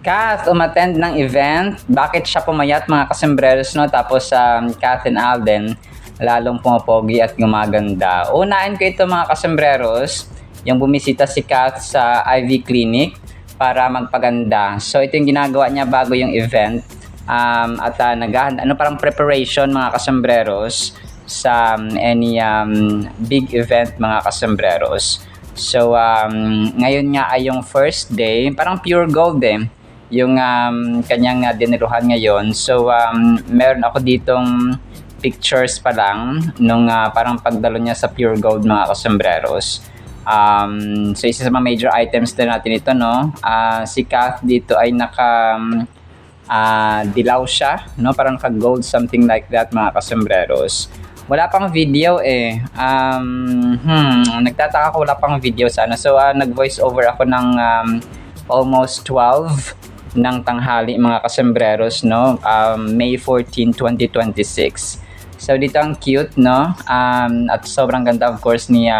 Kath umattend ng event. Bakit siya pumayat mga kasembreros, no? Tapos Kath and Alden, lalong pumapogi at gumaganda. Unahin ko ito mga kasembreros, yung bumisita si Kath sa IV Clinic para magpaganda. So ito yung ginagawa niya bago yung event. Naghahanda, parang preparation mga kasembreros sa any big event mga kasembreros. So ngayon nga ay yung first day, parang pure gold yung kanyang diniluhan ngayon. So meron ako ditong pictures pa lang nung parang pagdalo niya sa pure gold mga kasembreros. So isa sa mga major items din natin ito, no? Si Kath dito ay dilaw siya, no? Parang naka-gold, something like that mga kasembreros. Wala pang video nagtataka ko wala pang video sana. So nag-voice over ako ng almost 12 ng tanghali mga kasembreros, no? May 14, 2026. So dito ang cute, no? At sobrang ganda of course ni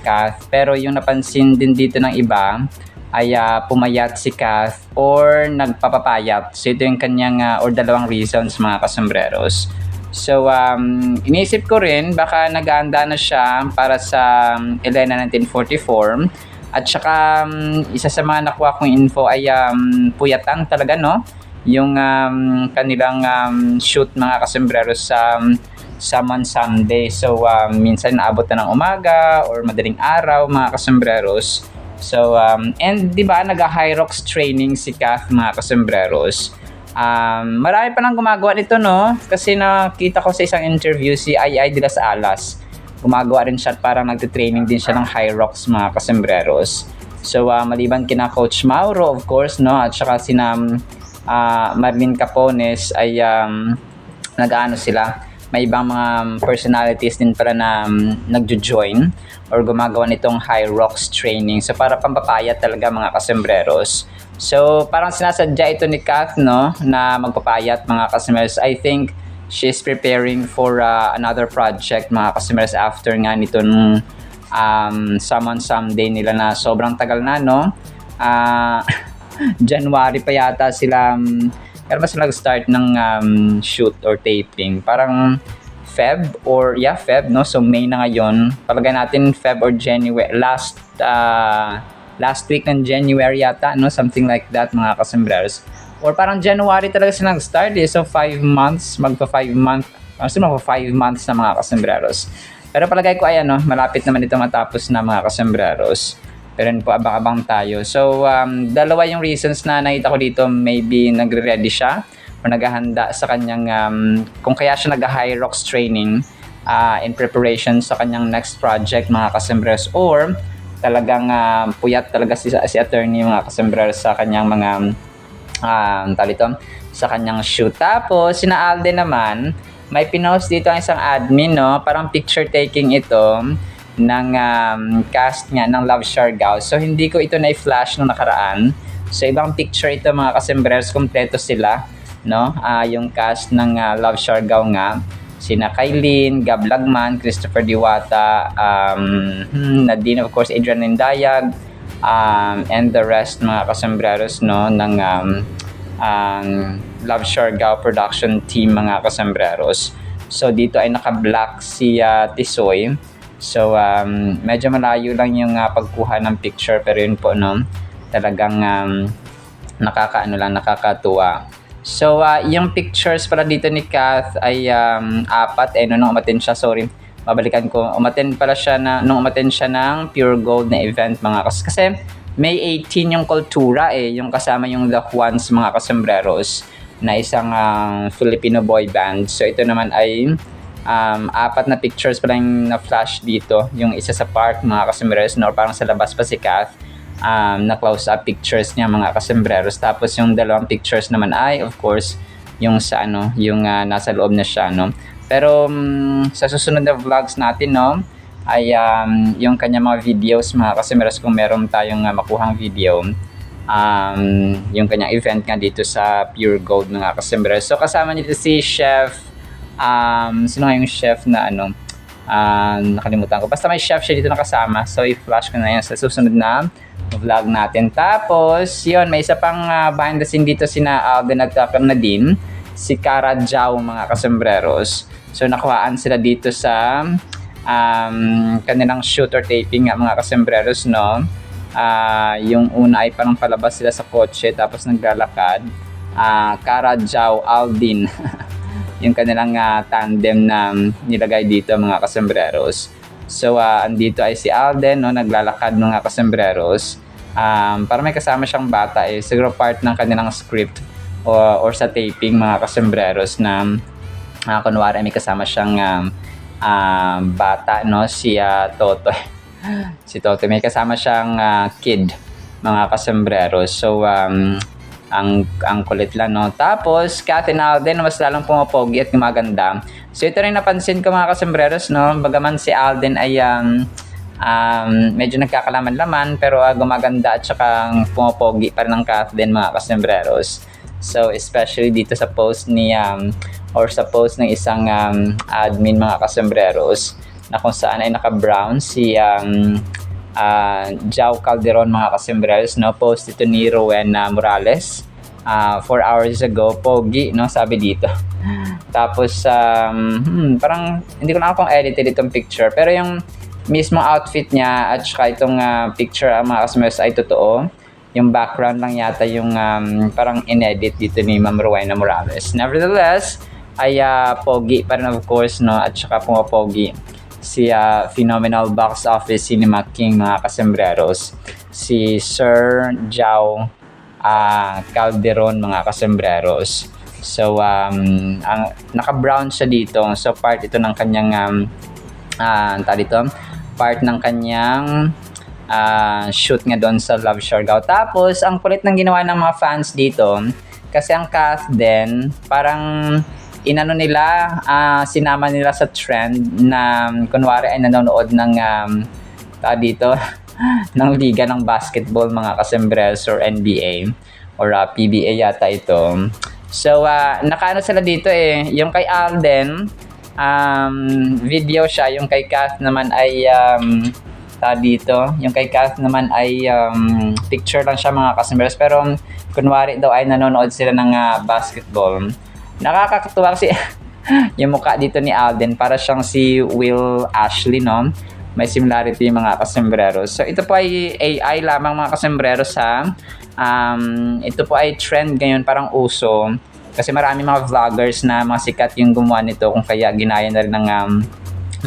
Kath. Pero yung napansin din dito ng iba ay pumayat si Kath or nagpapapayat. So ito yung kanyang or dalawang reasons mga kasembreros. So iniisip ko rin baka nag-aanda na siya para sa Elena 1944. At saka isa sa mga nakuha kong info ay puyatan talaga, no? Yung kanilang shoot mga kasembreros sa Summon Sunday. So minsan naabot na ng umaga or madaling araw mga kasembreros. So and di ba nag-Hyrox training si Kath mga kasembreros. Marami pa nang gumagawa nito, no? Kasi nakita ko sa isang interview si Ai de las Alas. Gumagawa rin siya at parang nagte-training din siya ng Hyrox mga kasembreros. So maliban kina Coach Mauro of course, no? At saka sina Marlene Capones ay nag-ano sila. May ibang mga personalities din pala na nagjo-join or gumagawa nitong Hyrox training. So para pampapayat talaga mga kasembreros. So parang sinasadya ito ni Kath, no? Na magpapayat mga kasembreros. I think she's preparing for another project mga kasembreros after nga nitong Summon Someday nila na sobrang tagal na, no? January pa yata sila pero mas nag-start ng shoot or taping. Parang Feb, no? So May na ngayon. Palagay natin Feb or January. Last week ng January yata, no? Something like that mga kasembreros. Or parang January talaga sila nag-start So 5 months, magpa-5 months na mga kasembreros. Pero palagay ko ay malapit naman ito matapos na mga kasembreros. Pero po abang-abang tayo. So dalawa yung reasons na nakita ko dito. Maybe nagre-ready siya o naghahanda sa kanyang kung kaya siya nag-Hyrox training in preparation sa kanyang next project mga kasembreros, or talagang puyat talaga si attorney mga kasembreros sa kanyang mga sa kanyang shoot. Tapos sina Alden naman, may pinost dito ang isang admin, no? Parang picture taking ito ng cast nga ng Love Siargao. So hindi ko ito na-flash nung nakaraan. So ibang picture ito mga kasembreros, kompleto sila, no? Yung cast ng Love Siargao nga, sina Kailin, Gab Lagman, Christopher Diwata, Nadine of course, Adrian Lindayag, and the rest mga kasembreros, no, ng Love Siargao production team mga kasembreros. So dito ay naka-black si Tisoy. So medyo malayo lang yung pagkuha ng picture, pero yun po, no, talagang nakakatuwa. So yung pictures pala dito ni Kath ay apat nung umattend siya, babalikan ko. Umattend pala siya nung umattend siya ng Pure Gold na event mga kasi May 18 yung Kultura yung kasama yung The Juans mga kasembreros na isang Filipino boy band. So ito naman ay apat na pictures pa lang na flash dito. Yung isa sa park mga kasembreros, or parang sa labas pa si Kath, na close up pictures niya mga kasembreros. Tapos yung dalawang pictures naman ay of course yung sa yung nasa loob na siya, no. Pero sa susunod na vlogs natin, no, ay yung kanya mga videos mga kasembreros, kung meron tayong makuhang video, yung kanyang event nga dito sa Pure Gold mga kasembreros. So kasama nito si Chef, sino nga yung chef na nakalimutan ko, basta may chef siya dito nakasama. So i-flash ko na yan sa susunod na vlog natin. Tapos, yun, may isa pang behind the scene dito sina Alden at Nadine, si Cara Jao mga kasembreros. So, nakuhaan sila dito sa kanilang shoot or taping nga mga kasembreros, no? Yung una ay parang palabas sila sa kotse tapos naglalakad. Cara Jao, Aldin yung kanilang tandem na nilagay dito mga kasembreros. So, andito ay si Alden, no, naglalakad mga kasembreros. Para may kasama siyang bata, siguro part ng kanilang script or sa taping mga kasembreros na kunwari may kasama siyang bata, no, si Toto. Si Toto, may kasama siyang kid mga kasembreros. So, ang kulit lang, no. Tapos, Kath and Alden, mas lalong pumapogi at gumaganda. So, ito rin napansin ko mga kasembreros, no. Bagaman si Alden ay medyo nagkakalaman-laman, pero gumaganda at saka pumapogi pa rin ng Kath din mga kasembreros. So, especially dito sa post ni, or sa post ng isang admin mga kasembreros, na kung saan ay naka-brown si Jao Calderon mga kasembreros, no? Post ito ni Rowena Morales 4 hours ago. Pogi, no? Sabi dito. Tapos parang hindi ko na kung edited itong picture, pero yung mismo outfit niya at saka itong picture mga kasembreros ay totoo. Yung background lang yata yung parang inedit dito ni Ma'am Rowena Morales. Nevertheless ay pogi pa rin of course, no? At saka pumapogi si phenomenal box office cinema king mga kasembreros, si Sir Jao Calderon mga kasembreros. So ang naka-brown siya dito, so part ito ng kanyang part ng kanyang shoot nga doon sa Love Siargao. Tapos ang kulit ng ginawa ng mga fans dito, kasi ang cast din parang inano nila, sinama nila sa trend na kunwari ay nanonood ng dito ng liga ng basketball mga kasembreros or NBA or PBA yata ito. So nakaano sila dito yung kay Alden video siya, yung kay Kath naman ay yung kay Kath naman ay picture lang siya mga kasembreros, pero kunwari daw ay nanonood sila ng basketball. Nakakatuwa kasi yung mukha dito ni Alden, para siyang si Will Ashley, no? May similarity mga kasembreros. So ito po ay AI lamang mga kasembreros ha. Ito po ay trend ngayon, parang uso. Kasi marami mga vloggers na mga sikat yung gumawa nito, kung kaya ginaya na rin ng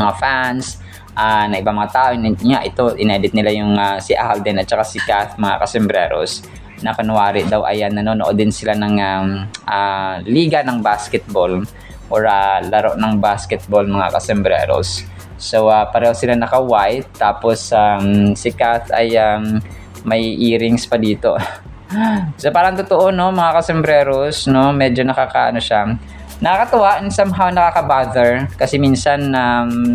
mga fans na ibang mga tao. Ito, inedit nila yung si Alden at saka si Kath mga kasembreros, na kunwari daw ayan nanonood din sila ng liga ng basketball or laro ng basketball mga kasembreros. So pareho sila naka-white, tapos si Kath ay may earrings pa dito. So parang totoo, no mga kasembreros, no, medyo nakakaano siya. Nakakatuwa and somehow nakaka-bother kasi minsan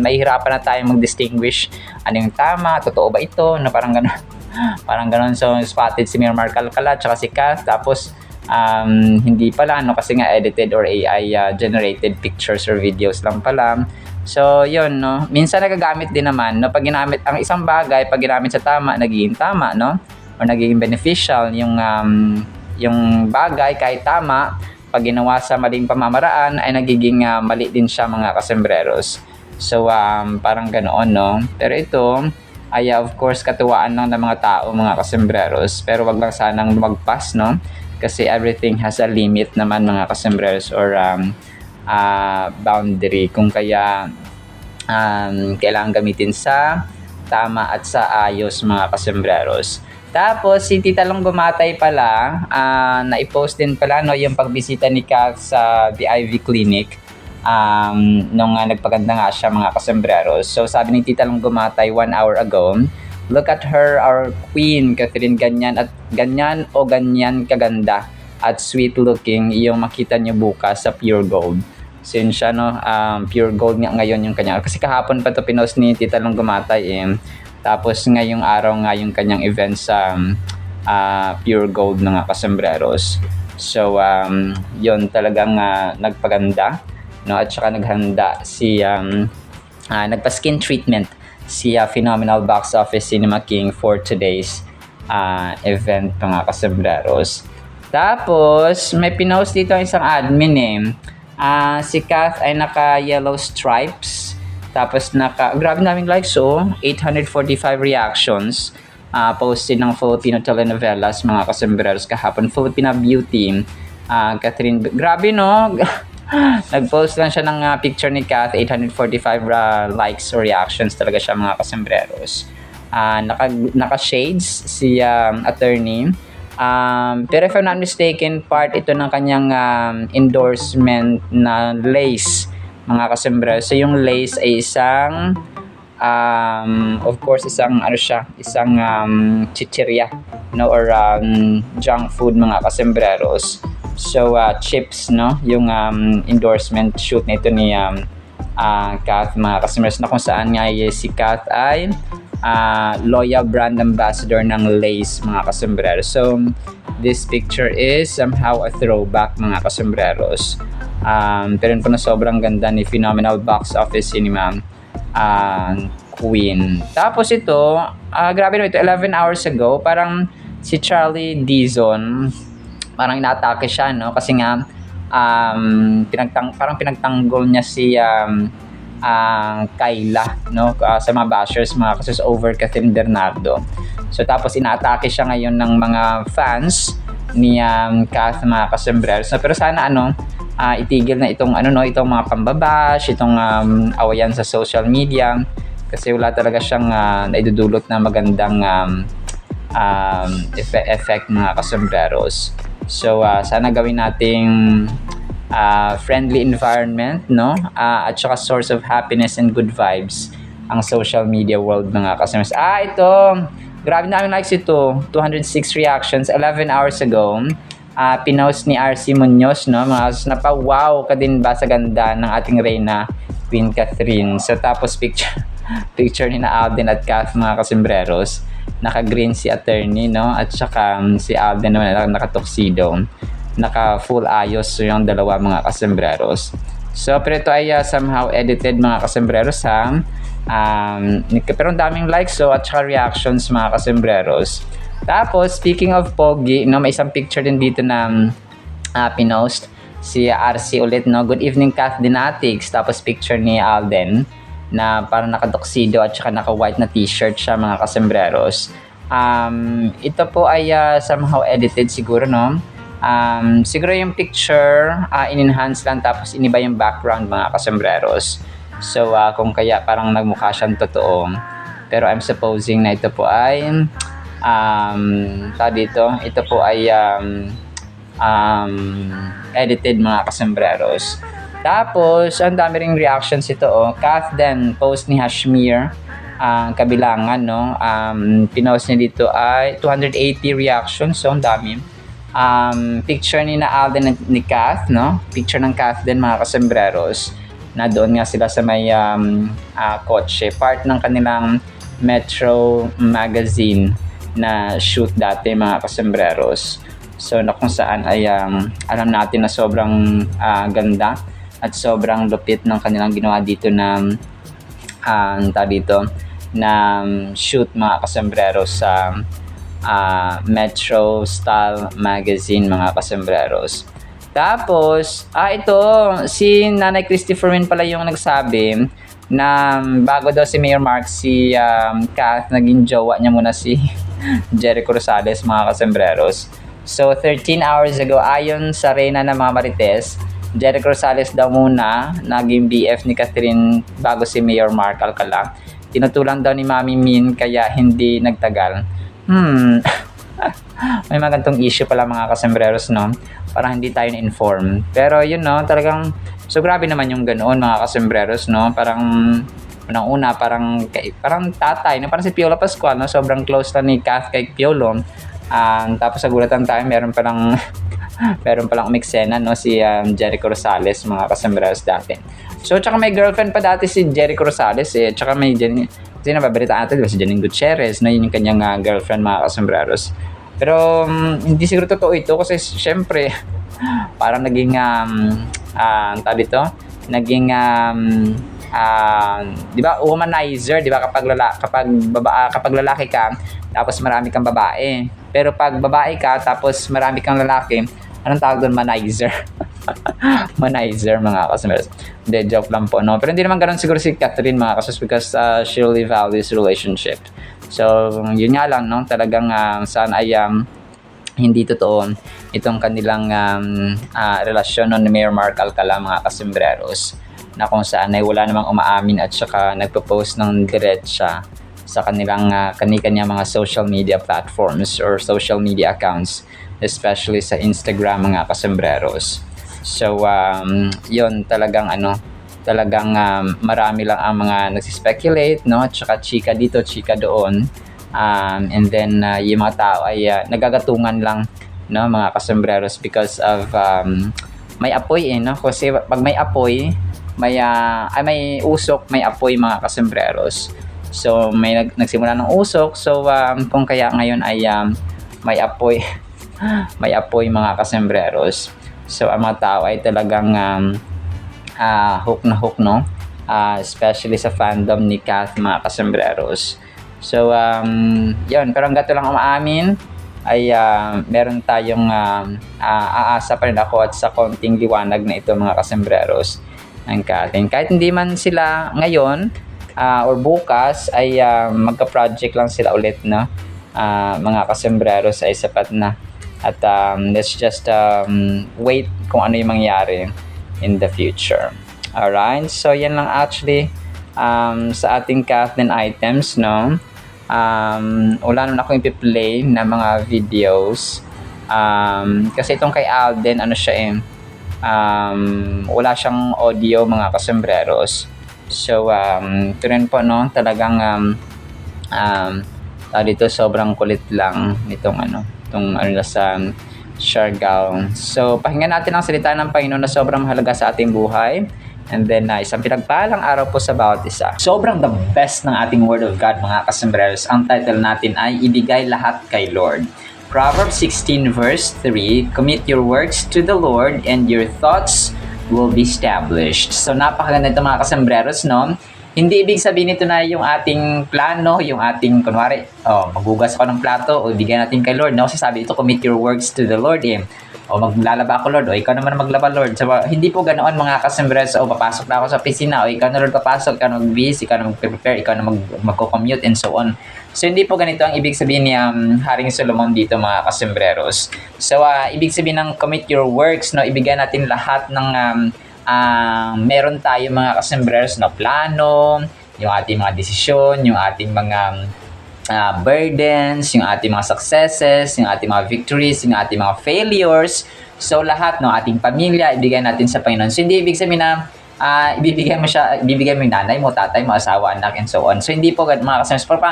mahihirapan na tayo mag-distinguish ano yung tama, totoo ba ito, na parang gano'n. Parang gano'n. So spotted si Mirmar Calcala tsaka si Kath, tapos hindi pala, no, kasi nga edited or AI generated pictures or videos lang pala. So yun, no, minsan nagagamit din naman, no, pag ginamit ang isang bagay, pag ginamit sa tama, nagiging tama, no, or nagiging beneficial yung bagay kahit tama. Pag ginawa sa maling pamamaraan ay nagiging mali din siya mga kasembreros. So parang ganoon, no. Pero ito ay of course katuwaan lang ng mga tao mga kasembreros, pero wag lang sanang lumagpas, no, kasi everything has a limit naman mga kasembreros, or boundary, kung kaya kailangan gamitin sa tama at sa ayos mga kasembreros. Tapos si Tita Long Gumatay pala, na-post din pala, no, yung pagbisita ni Kath sa the Ivy Clinic nung nagpaganda nga siya mga kasembreros. So sabi ni Tita Long Gumatay 1 hour ago, look at her, our queen Catherine, ganyan o ganyan kaganda at sweet looking yung makita nyo bukas sa Pure Gold. So yun siya, no, Pure Gold nga ngayon yung kanya, kasi kahapon pa to pinost ni Tita Long Gumatay tapos ngayong araw nga yung kanyang event sa Pure Gold ng kasembreros. So yun talagang nagpaganda, no, at saka naghanda si nagpa-skin treatment si phenomenal box office cinema king for today's event mga kasembreros. Tapos, may pinost dito ang isang admin eh. Si Kath ay naka-yellow stripes. Tapos, grabe naming likes, 845 reactions. Posted ng Filipino telenovelas, mga kasembreros kahapon. Filipina Beauty. Catherine, grabe no? Nag-post lang siya ng picture ni Kath, 845 likes or reactions talaga siya, mga kasembreros. Naka-shades si attorney. Pero if I'm not mistaken, part ito ng kanyang endorsement na lace, mga kasembreros. So yung lace ay isang of course isang chichirya, no, or junk food, mga kasembreros. So chips, no, yung endorsement shoot na ito ni Kath, mga kasembreros, na kung saan nga si Kath ay loyal brand ambassador ng Lace, mga kasembreros. So this picture is somehow a throwback, mga kasembreros. Pero yun po na sobrang ganda ni phenomenal box office cinema queen. Tapos ito, grabe naman ito, 11 hours ago, parang si Charlie Dizon, parang inaatake siya, no? Kasi nga, parang pinagtanggol niya si Kayla, no? Sa mga bashers, mga kasus over Catherine Bernardo. So tapos inaatake siya ngayon ng mga fans ni Kath, mga kasembreros. So, pero sana itigil na itong itong mga pambabash, itong awayan sa social media, kasi wala talaga siyang naidudulot na magandang effect, mga kasembreros. So sana gawin nating friendly environment, no, at saka source of happiness and good vibes ang social media world, mga kasembreros. Ito, grabe namin likes ito, 206 reactions 11 hours ago. Pinost ni RC Munoz, no, mga napa-wow ka din ba sa ganda ng ating reyna Queen Catherine. So tapos picture ni na Alden at Kath, mga kasembreros, naka-green si attorney, no, at saka si Alden naman naka-tuxedo, naka-full ayos yung dalawa, mga kasembreros. So pero ito ay somehow edited, mga kasembreros, ha. Pero ang daming likes, at saka reactions, mga kasembreros. Tapos, speaking of pogi, no, may isang picture din dito na pinost si RC ulit, no. Good evening, Kath Dinatics. Tapos picture ni Alden na parang naka-tuxedo at saka naka-white na t-shirt siya, mga kasembreros. Ito po ay somehow edited siguro, no. Siguro yung picture in-enhance lang, tapos iniba yung background, mga kasembreros. So kung kaya parang nagmukha siyang totoo. Pero I'm supposing na ito po ay ito po ay edited, mga kasembreros. Tapos ang dami ring reactions ito, Kath then post ni Hashmir Kabilangan, no. Pinost niya dito ay 280 reactions, so ang dami. Picture ni na Alden at ni Kath, no, picture ng Kath din, mga kasembreros, na doon nga sila sa may kotse, part ng kanilang Metro magazine na shoot dati, mga kasembreros. So na kung saan ay alam natin na sobrang ganda at sobrang lupit ng kanilang ginawa dito na na shoot, mga kasembreros, sa Metro Style magazine, mga kasembreros. Tapos ito si Nanay Christopher Min pala yung nagsabi na bago daw si Mayor Mark, si Kath, naging jowa niya muna si Jericho Rosales, mga kasembreros. So 13 hours ago, ayon sa Reyna ng mga Marites, Jericho Rosales daw muna naging BF ni Catherine bago si Mayor Mark Alcala. Tinutulan daw ni Mami Min kaya hindi nagtagal. May mga gantong issue pala, mga kasembreros, no, parang hindi tayo na-inform. Pero yun, no, talagang so grabe naman yung ganoon, mga kasembreros, no. Parang unang-una parang tatay, no, parang si Piolo Pascual, no, sobrang close lang ni Kath kay Piolo. Tapos sa gulatan tayo, meron palang umiksena, no, si Jericho Rosales, mga kasembreros dati. So tsaka may girlfriend pa dati si Jericho Rosales, tsaka may kasi nababalitaan natin, diba, si Janine Gutierrez, na yun yung kanyang girlfriend, mga kasembreros. Pero hindi siguro totoo ito kasi syempre parang naging di ba, womanizer, di ba, kapag lalaki ka, tapos marami kang babae. Pero pag babae ka, tapos marami kang lalaki, anong tawag doon? Manizer. Manizer, mga customers. Hindi, joke lang po, no? Pero hindi naman ganun siguro si Catherine, mga customers, because she really values relationship. So, yun nga lang, no? Talagang sana ay hindi totoo itong kanilang relasyon ni Mayor Mark Alcala, mga kasembreros, na kung saan ay wala namang umaamin at saka nagpo-post ng diretsa sa kanilang kani-kanya mga social media platforms or social media accounts, especially sa Instagram, mga kasembreros. So, yun talagang talagang marami lang ang mga nagsi-speculate, no? At saka chika dito, chika doon. And then yung mga tao ay nagagatungan lang, no, mga kasembreros, because of may apoy, no? Kasi pag may apoy, may usok, may apoy, mga kasembreros. So may nagsimula ng usok, so kung kaya ngayon ay may apoy may apoy, mga kasembreros. So ang mga tao ay talagang hook na hook, no? Especially sa fandom ni Kath, mga kasembreros. So yun, pero hanggat lang umaamin ay meron tayong aasa pa rin ako at sa konting liwanag na ito, mga kasembreros ng Kathleen. Kahit hindi man sila ngayon or bukas ay magka-project lang sila ulit, no? Mga kasembreros, ay sapat na. At let's just wait kung ano yung mangyari in the future. Alright, so yan lang actually sa ating Kathleen items, no? Wala naman ako yung play na mga videos kasi itong kay Alden, ano siya wala siyang audio, mga kasembreros. So ito rin po, no, talagang dito sobrang kulit lang nitong itong sa Siargao. So pakinggan natin ang salita ng Panginoon na sobrang mahalaga sa ating buhay. And then isang pinagpalang araw po sa bawat isa. Sobrang the best ng ating Word of God, mga kasembreros. Ang title natin ay Ibigay Lahat kay Lord. Proverbs 16 verse 3, Commit your works to the Lord and your thoughts will be established. So napakaganda ito, mga kasembreros, no? Hindi ibig sabihin nito na yung ating plano, yung ating, kunwari, maghugas ako ng plato, o ibigay natin kay Lord, no? Kasi sabi ito, commit your works to the Lord, o maglalaba ako, Lord, o ikaw naman maglaba, Lord. So, hindi po ganoon, mga kasembreros, o papasok na ako sa opisina, o ikaw na, Lord, papasok, ikaw na mag-busy, ikaw na mag-prepare, ikaw na magko-commute, and so on. So, hindi po ganito ang ibig sabihin ni Haring Solomon dito, mga kasembreros. So, ibig sabihin ng commit your works, no? Ibigay natin lahat ng meron tayo, mga kasembreros, na plano, yung ating mga desisyon, yung ating mga burdens, yung ating mga successes, yung ating mga victories, yung ating mga failures. So lahat, no, ating pamilya, ibigay natin sa Panginoon. So hindi ibig sabihin na ibibigay mo yung nanay mo, tatay mo, asawa, anak, and so on. So hindi po, mga kasembreros, pero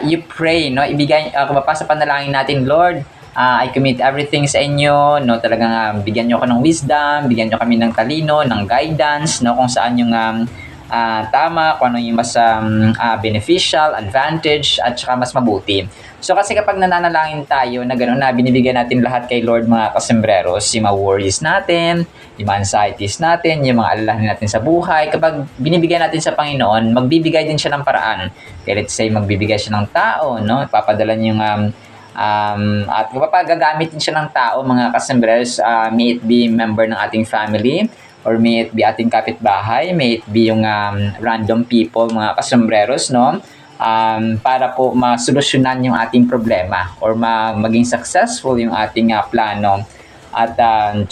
you pray, no, ibigay, kumapasa panalangin natin, Lord, I commit everything sa inyo, no, talagang bigyan nyo ako ng wisdom, bigyan nyo kami ng talino, ng guidance, no, kung saan yung tama, kung ano yung mas beneficial, advantage, at saka mas mabuti. So kasi kapag nananalangin tayo na gano'n na binibigyan natin lahat kay Lord, mga kasembreros, yung mga worries natin, yung mga anxieties natin, yung mga alalahanin natin sa buhay, kapag binibigyan natin sa Panginoon, magbibigay din siya ng paraan. Kaya let's say, magbibigay siya ng tao, no? Ipapadala niyo yung at gagamit din siya ng tao, mga kasembreros, may it be member ng ating family, or may it be ating kapitbahay, may it be yung random people, mga kasembreros, no? Para po masolusyonan yung ating problema or maging successful yung ating plano at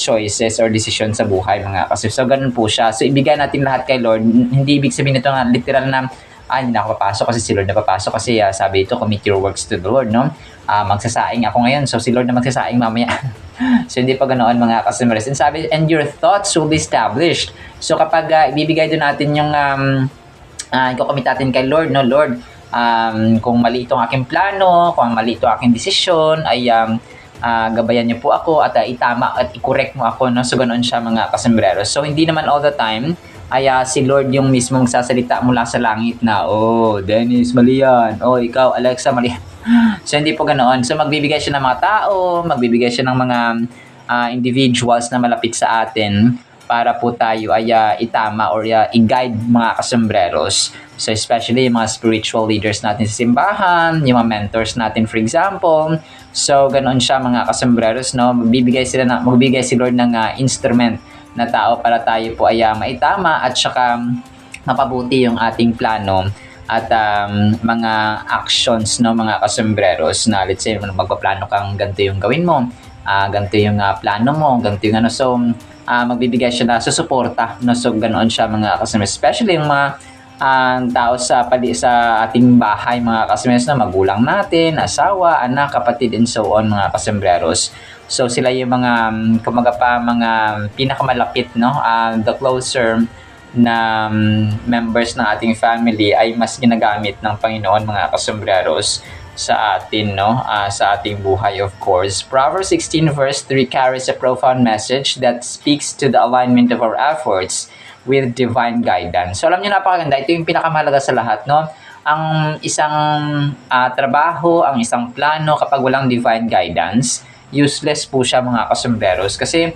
choices or decision sa buhay, mga kasembreros. So ganun po siya. So ibigay natin lahat kay Lord. Hindi ibig sabihin nito na literal na hindi na ako papasok kasi si Lord na papasok kasi sabi ito, commit your works to the Lord, no? Magsasaing ako ngayon, so si Lord na magsasaing mamaya. So hindi pa ganoon, mga kasembreros. And sabi, and your thoughts will be established. So kapag ibibigay doon natin yung iko-commit natin kay Lord, no, Lord, kung mali itong aking plano, kung mali itong aking desisyon, ay gabayan niyo po ako at itama at i-correct mo ako, no? So ganoon siya, mga kasembreros. So hindi naman all the time ay si Lord yung mismong sasalita mula sa langit na, oh, Dennis, mali yan. Oh, ikaw, Alexa, mali. So hindi po ganoon. So magbibigay siya ng mga tao, magbibigay siya ng mga individuals na malapit sa atin para po tayo ay itama or i-guide mga kasembreros. So especially yung mga spiritual leaders natin sa simbahan, yung mga mentors natin for example. So ganoon siya mga kasembreros, no? Magbibigay si Lord ng instrument na tao para tayo po ay maitama at saka mapabuti yung ating plano at mga actions, no, mga kasembreros, na let's say magpaplano kang ganito yung gawin mo, ganito yung plano mo, ganito yung ano. So magbibigay siya na susuporta, no? So ganoon siya mga kasembreros, especially yung mga tao sa ating bahay mga kasembreros, na magulang natin, asawa, anak, kapatid, and so on mga kasembreros. So sila yung mga mga pinakamalapit, no, the closer na members ng ating family ay mas ginagamit ng Panginoon mga kasembreros sa atin, no, sa ating buhay of course. Proverbs 16 verse 3 carries a profound message that speaks to the alignment of our efforts with divine guidance. So alam niyo, napakaganda. Ito yung pinakamahalaga sa lahat, no? Ang isang trabaho, ang isang plano, kapag walang divine guidance, useless po siya mga kasembreros. Kasi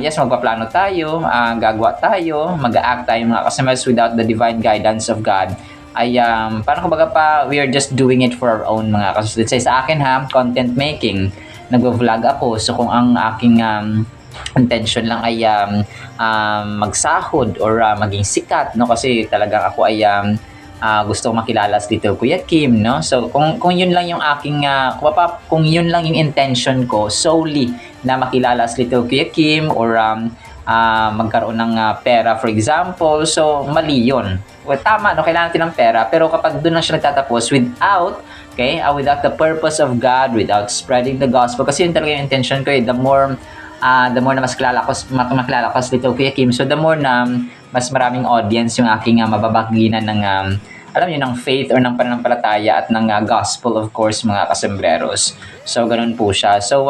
yes, magpaplano tayo, gagawa tayo, mag-act tayo mga kasembreros without the divine guidance of God. Ay parang kumbaga pa, we are just doing it for our own mga kasembreros. Let's say sa akin content making, nagvo-vlog ako. So kung ang aking intention lang ay magsahod or maging sikat, no, kasi talagang ako ay gusto ko makilala si Little Kuya Kim, no. So kung yun lang yung aking kung yun lang yung intention ko solely na makilala si Little Kuya Kim or magkaroon ng pera for example, so mali yun. Well, tama, no, kailangan natin ng pera, pero kapag doon lang siya nagtatapos without the purpose of God, without spreading the gospel, kasi yun talaga yung intention ko, the more na mas makilala ko si Little Kuya Kim, so the more na mas maraming audience yung aking mababaginan ng alam niyo, ng faith or ng pananampalataya at ng gospel of course mga kasembreros. So ganun po siya. So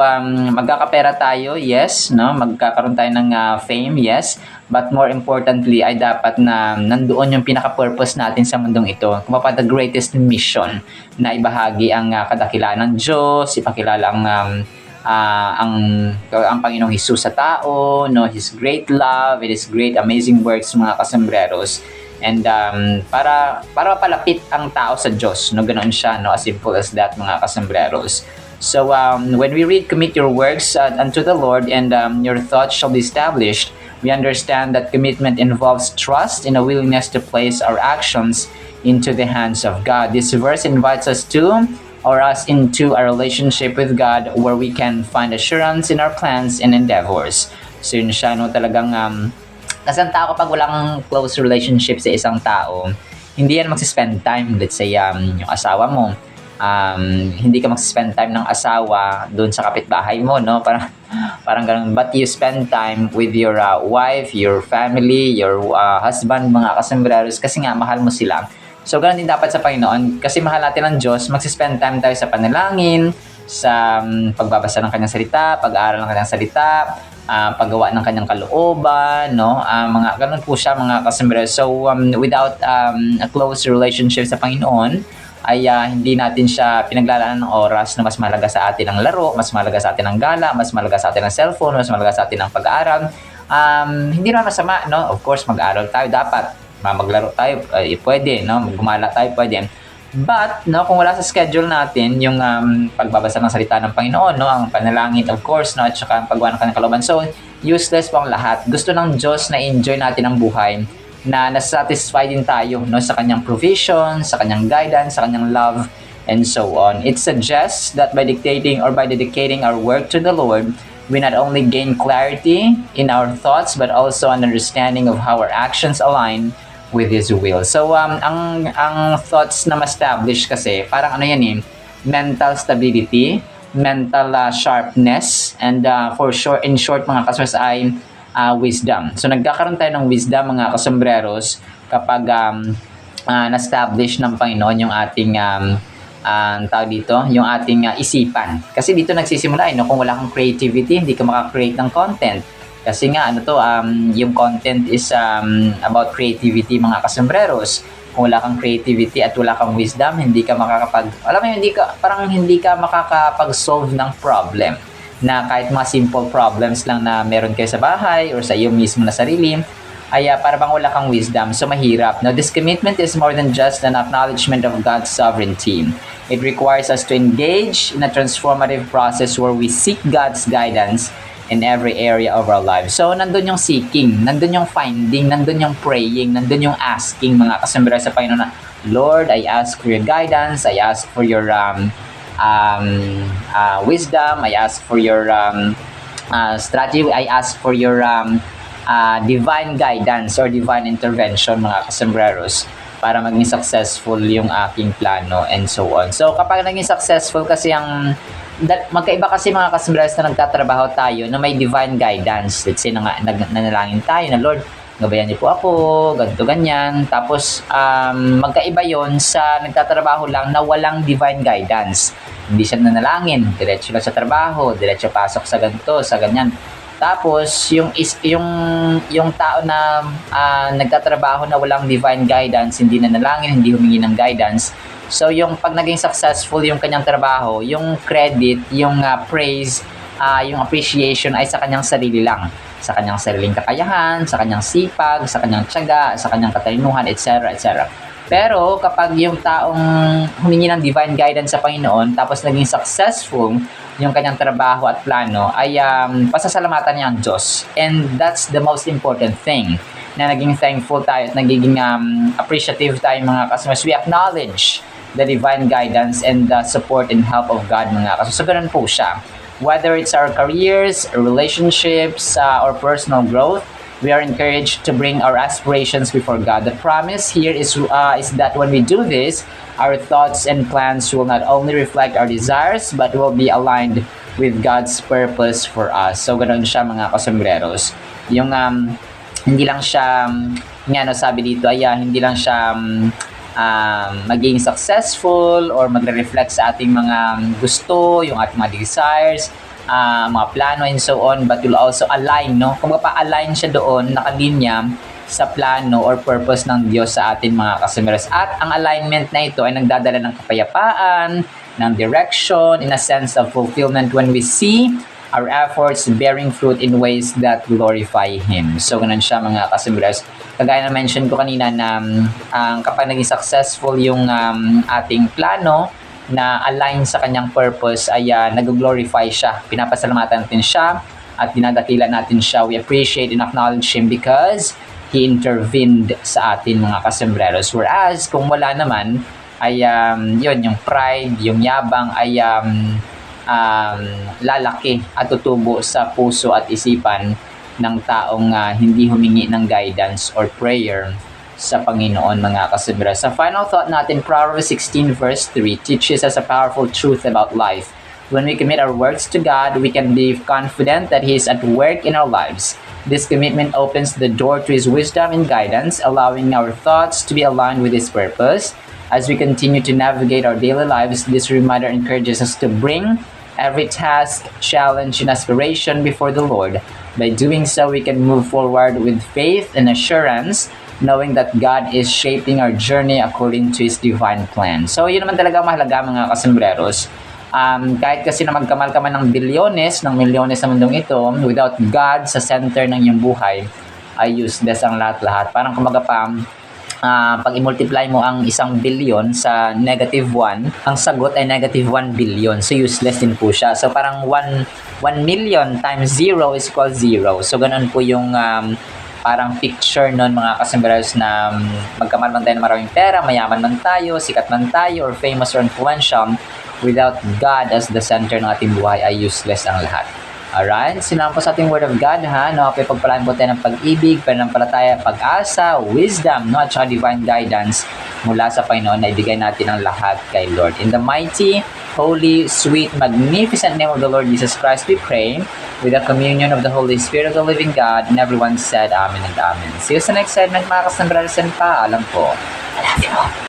magkakapera tayo, yes, no, magkakaroon tayo ng fame, yes, but more importantly ay dapat na nandoon yung pinaka-purpose natin sa mundong ito. Kumbaga the greatest mission na ibahagi ang kadakilaan ng Diyos, ipakilala ang Panginoong Hesus sa tao, no, His great love, His great amazing works mga kasembreros. And para palapit ang tao sa Diyos, no, ganoon siya, no, as simple as that mga kasembreros. So when we read, commit your works unto the Lord and your thoughts shall be established, we understand that commitment involves trust and a willingness to place our actions into the hands of God. This verse invites us into a relationship with God where we can find assurance in our plans and endeavors. So yun siya, no, talagang kasi ang tao kapag walang close relationship sa isang tao, hindi yan mag-spend time. Let's say yung asawa mo, hindi ka mag-spend time ng asawa doon sa kapitbahay mo, no? Parang ganun. But you spend time with your wife, your family, your husband, mga kasembreros, kasi nga mahal mo sila. So ganun din dapat sa Panginoon, kasi mahal natin ang Diyos, mag-spend time tayo sa panalangin, sa pagbabasa ng kanyang salita, pag-aaral ng kanyang salita, paggawa ng kanyang kalooban, no, mga ganun po siya mga kasembreros. So without a close relationship sa Panginoon ay hindi natin siya pinaglalaan ng oras na mas mahalaga sa atin ang laro, mas mahalaga sa atin ang gala, mas mahalaga sa atin ang cellphone, mas mahalaga sa atin ang pag-aaral. Hindi naman masama, no, of course mag-aaral tayo, dapat maglaro tayo, pwede, no, gumala tayo, pwede. But, no, kung wala sa schedule natin yung pagbabasa ng salita ng Panginoon, no, ang panalangin of course, no, at saka ang paggawa ng kanyang kalooban, so useless po ang lahat. Gusto ng Diyos na enjoy natin ang buhay, na nasatisfy din tayo, no, sa kanyang provision, sa kanyang guidance, sa kanyang love, and so on. It suggests that by dedicating our work to the Lord, we not only gain clarity in our thoughts but also an understanding of how our actions align with His will. So ang thoughts na ma-establish kasi parang ano yan mental stability, mental sharpness, and in short mga kasembreros ay wisdom. So nagkakaroon tayo ng wisdom mga kasembreros kapag na-establish ng Panginoon yung ating yung ating isipan. Kasi dito nagsisimula no, kung wala kang creativity, hindi ka makaka-create ng content. Kasi nga yung content is about creativity mga kasembreros. Kung wala kang creativity at wala kang wisdom, hindi ka makakapag-solve ng problem. na kahit mga simple problems lang na meron kayo sa bahay or sa iyo mismo na sarili, ay para bang wala kang wisdom. So mahirap. Now, this commitment is more than just an acknowledgement of God's sovereignty. It requires us to engage in a transformative process where we seek God's guidance in every area of our lives. So, nandun yung seeking, nandun yung finding, nandun yung praying, nandun yung asking, mga kasambira sa Panginoon na, Lord, I ask for your guidance, I ask for your wisdom, I ask for your strategy, I ask for your divine guidance or divine intervention, mga kasambreros, para maging successful yung aking plano and so on. So, kapag naging successful kasi magkaiba kasi mga kasambreros na nagtatrabaho tayo na may divine guidance. Let's say nanalangin tayo na, Lord, gabayan niyo po ako, ganito, ganyan. Tapos, magkaiba yon sa nagtatrabaho lang na walang divine guidance. Hindi siya nanalangin, diretso lang sa trabaho, diretso pasok sa ganito, sa ganyan. Tapos, yung tao na nagtatrabaho na walang divine guidance, hindi nanalangin, hindi humingi ng guidance. So, yung pag naging successful yung kanyang trabaho, yung credit, yung praise, yung appreciation ay sa kanyang sarili lang. Sa kanyang sariling kakayahan, sa kanyang sipag, sa kanyang tiyaga, sa kanyang katalinuhan, etc. etc. Pero kapag yung taong humingi ng divine guidance sa Panginoon, tapos naging successful yung kanyang trabaho at plano, ay pasasalamatan niya ang Diyos. And that's the most important thing, na naging thankful tayo at nagiging appreciative tayo, mga customers. We acknowledge the divine guidance and the support and help of God, mga customers. So, ganun po siya. Whether it's our careers, relationships, or personal growth, we are encouraged to bring our aspirations before God. The promise here is that when we do this, our thoughts and plans will not only reflect our desires, but will be aligned with God's purpose for us. So, ganun siya, mga kasambreros. Yung, hindi lang siya, sabi dito, hindi lang siya maging successful or magre-reflect sa ating mga gusto, yung ating mga desires, mga plano and so on, but will also align, no? Kung pa-align siya doon, nakalinya sa plano or purpose ng Diyos sa atin, mga kasambreros. At ang alignment na ito ay nagdadala ng kapayapaan, ng direction, in a sense of fulfillment when we see our efforts bearing fruit in ways that glorify Him. So, ganun siya, mga kasambreros. Kagaya na mention ko kanina na kapag naging successful yung ating plano na align sa kanyang purpose, ay nag-glorify siya. Pinapasalamatan natin siya at dinadakila natin siya. We appreciate and acknowledge Him because He intervened sa atin, mga kasambreros. Whereas, kung wala naman, ay yung pride, yung yabang ay lalaki at tutubo sa puso at isipan ng taong hindi humingi ng guidance or prayer sa Panginoon, mga kasambreros. Sa final thought natin, Proverbs 16 verse 3 teaches us a powerful truth about life. When we commit our works to God, we can be confident that He is at work in our lives. This commitment opens the door to His wisdom and guidance, allowing our thoughts to be aligned with His purpose. As we continue to navigate our daily lives, this reminder encourages us to bring every task, challenge, and aspiration before the Lord. By doing so, we can move forward with faith and assurance, knowing that God is shaping our journey according to His divine plan. So, yun naman talaga mahalaga, mga kasambreros. Kahit kasi na magkamal ka man ng bilyones, ng milyones sa mundong ito, without God sa center ng iyong buhay, ay useless ang lahat-lahat. Parang kumaga pa, pag i-multiply mo ang 1 billion sa -1, ang sagot ay -1 billion. So, useless din po siya. So, parang 1 million times 0 is equal 0. So, ganun po yung parang picture nun, mga kasambreros, na magkamal man tayo ng maraming pera, mayaman man tayo, sikat man tayo, or famous or influential, without God as the center ng ating buhay, ay useless ang lahat. Alright? Sinabi po sa ating Word of God, ha? No? Pagpalaan po tayo ng pag-ibig, pananampalataya, pag-asa, wisdom, no? At saka divine guidance mula sa Panginoon na ibigay natin ang lahat kay Lord. In the mighty, holy, sweet, magnificent name of the Lord Jesus Christ, we pray, with the communion of the Holy Spirit of the living God, and everyone said Amen and Amen. See you sa next segment, mga kasambreros, and paalam po. I love you all.